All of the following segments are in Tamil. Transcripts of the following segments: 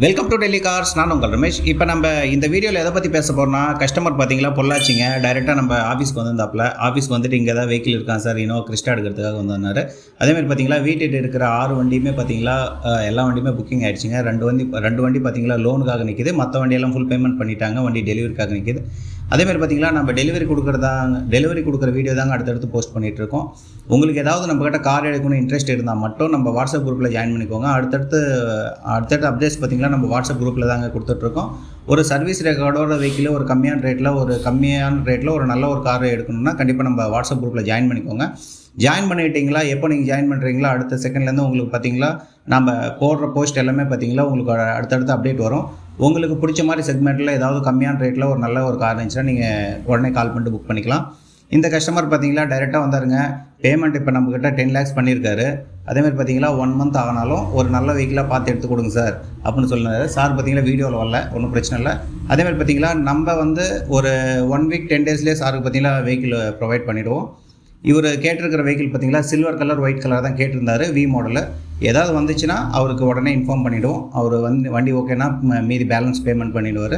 Welcome to Delhi cars. நான் உங்கள் ரமேஷ். இப்போ நம்ம இந்த வீடியோவில் எதை பற்றி பேச போகிறோம்னா, கஸ்டமர் பார்த்தீங்களா பொள்ளாச்சிங்க, டைரெக்டாக நம்ம ஆஃபீஸ்க்கு வந்திருந்தாப்புல. ஆஃபீஸ்க்கு வந்துட்டு இங்கே தான் வெஹிக்கிள் இருக்கான் சார், இன்னும் கிறிஸ்டா எடுக்கிறதுக்காக வந்தார். அதேமாதிரி பார்த்தீங்களா வீட்டுக்கு இருக்கிற 6 வண்டியுமே பார்த்தீங்களா எல்லா வண்டியுமே புக்கிங் ஆகிடுச்சிங்க. ரெண்டு வண்டி பார்த்தீங்களா லோனுக்காக நிற்கிது, மற்ற வண்டியெல்லாம் ஃபுல் பேமெண்ட் பண்ணிட்டாங்க, வண்டி டெலிவரிக்காக நிற்கிது. அதேமாதிரி பார்த்தீங்களா நம்ம டெலிவரி கொடுக்குற வீடியோ தாங்க அடுத்தடுத்து போஸ்ட் பண்ணிகிட்ருக்கோம். உங்களுக்கு ஏதாவது நம்மக்கிட்ட கார் எடுக்கணும் இன்ட்ரெஸ்ட் இருந்தால் மட்டும் நம்ம வாட்ஸ்அப் குரூப்பில் ஜாயின் பண்ணிக்கோங்க. அடுத்தடுத்து அப்டேட்ஸ் பார்த்தீங்களா நம்ம வாட்ஸ்அப் குரூப்பில் தாங்க கொடுத்துட்ருக்கோம். ஒரு சர்வீஸ் ரெக்கார்டோட வெஹிக்கிள் ஒரு கம்மியான ரேட்டில் ஒரு நல்ல ஒரு கார் எடுக்கணும்னா கண்டிப்பாக நம்ம வாட்ஸ்அப் குரூப்பில் ஜாயின் பண்ணிக்கோங்க. ஜாயின் பண்ணிட்டீங்களா, எப்போ நீங்கள் ஜாயின் பண்ணுறீங்களா அடுத்த செகண்ட்லேருந்து உங்களுக்கு பார்த்தீங்களா நம்ம போடுற போஸ்ட் எல்லாமே பார்த்தீங்களா உங்களுக்கு அடுத்தடுத்து அப்டேட் வரும். உங்களுக்கு பிடிச்ச மாதிரி செக்மெண்ட்டில் ஏதாவது கம்மியான ரேட்டில் ஒரு நல்ல ஒரு கார் இருந்துச்சுன்னா நீங்கள் உடனே கால் பண்ணிட்டு புக் பண்ணிக்கலாம். இந்த கஸ்டமர் பார்த்தீங்களா டைரெக்டாக வந்தாருங்க. பேமெண்ட் இப்போ நம்மக்கிட்ட 10 lakhs பண்ணியிருக்காரு. அதேமாதிரி பார்த்தீங்களா 1 month ஆனாலும் ஒரு நல்ல வெஹிக்கிளாக பார்த்து எடுத்து கொடுங்க சார் அப்படின்னு சொல்லினாரு. சார் பார்த்தீங்களா வீடியோவில் வரல, ஒன்றும் பிரச்சனை இல்லை. அதேமாதிரி பார்த்தீங்களா நம்ம ஒரு 1 week 10 daysலேயே சாருக்கு பார்த்தீங்களா வெஹிக்கிள் ப்ரொவைட் பண்ணிவிடுவோம். இவர் கேட்டிருக்கிற வெஹிக்கிள் பார்த்தீங்களா சில்வர் கலர் ஒயிட் கலர் தான் கேட்டிருந்தார், வி மாடலு. ஏதாவது வந்துச்சுன்னா அவருக்கு உடனே இன்ஃபார்ம் பண்ணிவிடுவோம். அவர் வண்டி ஓகேனா மீதி பேலன்ஸ் பேமெண்ட் பண்ணிவிடுவார்.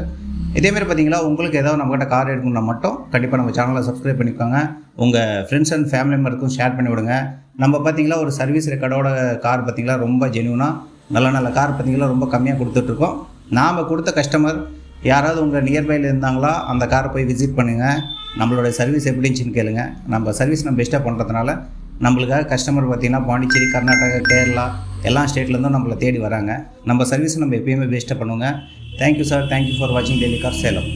இதேமாதிரி பார்த்தீங்களா உங்களுக்கு ஏதாவது நம்மகிட்ட கார் எடுக்கணும்னா மட்டும் கண்டிப்பாக நம்ம சேனலை சப்ஸ்கிரைப் பண்ணிக்கோங்க. உங்கள் ஃப்ரெண்ட்ஸ் அண்ட் ஃபேமிலி மெம்பருக்கும் ஷேர் பண்ணி விடுங்க. நம்ம பார்த்தீங்களா ஒரு சர்வீஸ் ரெக்கார்டோட கார் பார்த்தீங்களா ரொம்ப ஜென்யூனாக நல்ல கார் பார்த்தீங்களா ரொம்ப கம்மியாக கொடுத்துட்ருக்கோம். நாம் கொடுத்த கஸ்டமர் யாராவது உங்கள் நியர்பையில் இருந்தாங்களா அந்த காரை போய் விசிட் பண்ணுங்கள். நம்மளோட சர்வீஸ் எப்படி இருந்துச்சுன்னு கேளுங்க. நம்ம சர்வீஸ் நம்ம பெஸ்ட்டாக பண்ணுறதுனால நம்மளுக்காக கஸ்டமர் பார்த்திங்கன்னா பாண்டிச்சேரி, கர்நாடகா, கேரளா எல்லா ஸ்டேட்லேருந்தும் நம்மளை தேடி வராங்க. நம்ம சர்வீஸ் நம்ம எப்பயுமே பெஸ்ட்டாக பண்ணுவோங்க. Thank you sir. தேங்க்யூ ஃபார் வாட்சிங் டெல்லி கார் சேலம்.